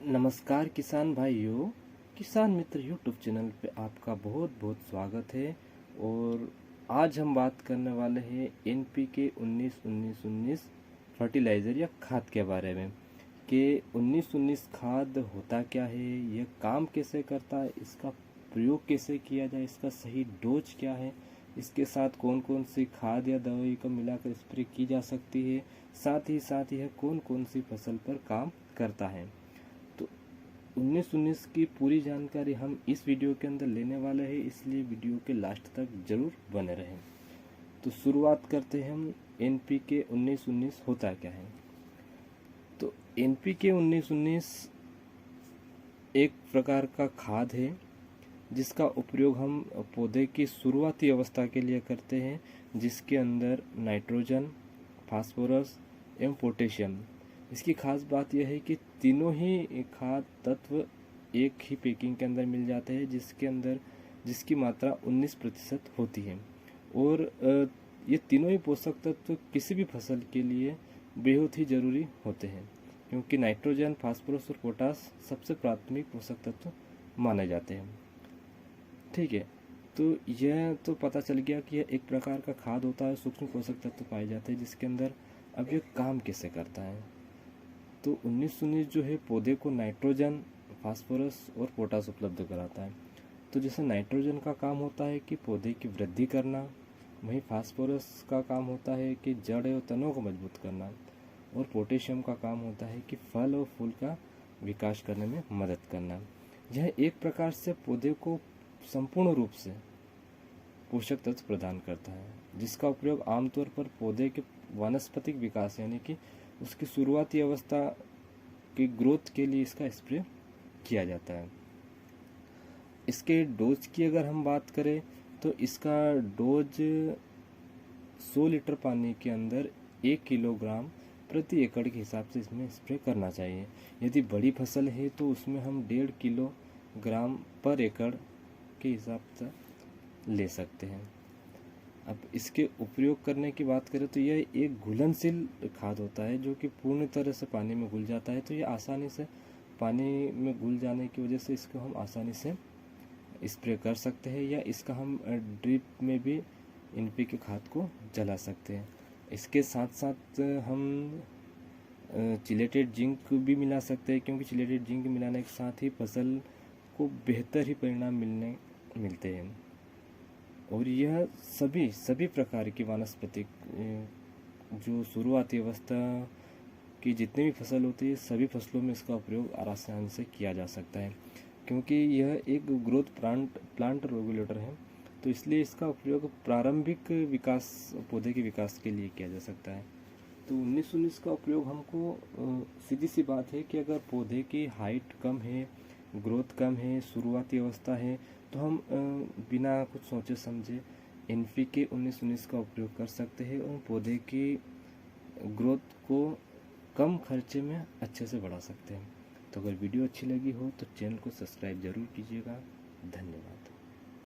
नमस्कार किसान भाइयों। किसान मित्र यूट्यूब चैनल पे आपका बहुत बहुत स्वागत है। और आज हम बात करने वाले हैं एनपीके 19-19-19 फर्टिलाइज़र या खाद के बारे में कि 19-19 खाद होता क्या है, यह काम कैसे करता है, इसका प्रयोग कैसे किया जाए, इसका सही डोज क्या है, इसके साथ कौन कौन सी खाद या दवाई को मिलाकर स्प्रे की जा सकती है, साथ ही यह कौन कौन सी फसल पर काम करता है। तो 19-19 की पूरी जानकारी हम इस वीडियो के अंदर लेने वाले हैं, इसलिए वीडियो के लास्ट तक जरूर बने रहें। तो शुरुआत करते हैं हम एनपीके 19-19 होता क्या है। तो एनपीके 19-19 एक प्रकार का खाद है जिसका उपयोग हम पौधे की शुरुआती अवस्था के लिए करते हैं, जिसके अंदर नाइट्रोजन, फास्फोरस एवं पोटेशियम। इसकी खास बात यह है कि तीनों ही खाद तत्व एक ही पैकिंग के अंदर मिल जाते हैं, जिसकी मात्रा 19% होती है। और ये तीनों ही पोषक तत्व किसी भी फसल के लिए बेहद ही ज़रूरी होते हैं, क्योंकि नाइट्रोजन, फास्फोरस और पोटास सबसे प्राथमिक पोषक तत्व माने जाते हैं। ठीक है, तो यह तो पता चल गया कि यह एक प्रकार का खाद होता है, सूक्ष्म पोषक तत्व पाए जाते हैं जिसके अंदर। अब यह काम कैसे करता है, तो 19-19 जो है पौधे को नाइट्रोजन, फास्फोरस और पोटास उपलब्ध कराता है। तो जैसे नाइट्रोजन का काम होता है कि पौधे की वृद्धि करना, वहीं फास्फोरस का काम होता है कि जड़ और तनों को मजबूत करना, और पोटेशियम का काम होता है कि फल और फूल का विकास करने में मदद करना। यह एक प्रकार से पौधे को संपूर्ण रूप से पोषक तत्व प्रदान करता है, जिसका उपयोग आमतौर पर पौधे के वानस्पतिक विकास यानी कि उसकी शुरुआती अवस्था की ग्रोथ के लिए इसका स्प्रे किया जाता है। इसके डोज की अगर हम बात करें तो इसका डोज 100 लीटर पानी के अंदर 1 किलोग्राम प्रति एकड़ के हिसाब से इसमें स्प्रे करना चाहिए। यदि बड़ी फसल है तो उसमें हम 1.5 किलोग्राम पर एकड़ के हिसाब से ले सकते हैं। अब इसके उपयोग करने की बात करें तो यह एक घुलनशील खाद होता है जो कि पूर्ण तरह से पानी में घुल जाता है। तो ये आसानी से पानी में घुल जाने की वजह से इसको हम आसानी से स्प्रे कर सकते हैं, या इसका हम ड्रिप में भी एनपीके खाद को जला सकते हैं। इसके साथ साथ हम चिलेटेड जिंक भी मिला सकते हैं, क्योंकि चिलेटेड जिंक मिलाने के साथ ही फसल को बेहतर ही परिणाम मिलते हैं। और यह सभी प्रकार की वानस्पतिक जो शुरुआती अवस्था की जितनी भी फसल होती है, सभी फसलों में इसका उपयोग आसानी से किया जा सकता है, क्योंकि यह एक ग्रोथ प्लांट रेगुलेटर है। तो इसलिए इसका उपयोग प्रारंभिक विकास, पौधे के विकास के लिए किया जा सकता है। तो 19-19 का उपयोग हमको सीधी सी बात है कि अगर पौधे की हाइट कम है, ग्रोथ कम है, शुरुआती अवस्था है, तो हम बिना कुछ सोचे समझे एनपीके 19-19 का उपयोग कर सकते हैं और पौधे की ग्रोथ को कम खर्चे में अच्छे से बढ़ा सकते हैं। तो अगर वीडियो अच्छी लगी हो तो चैनल को सब्सक्राइब जरूर कीजिएगा। धन्यवाद।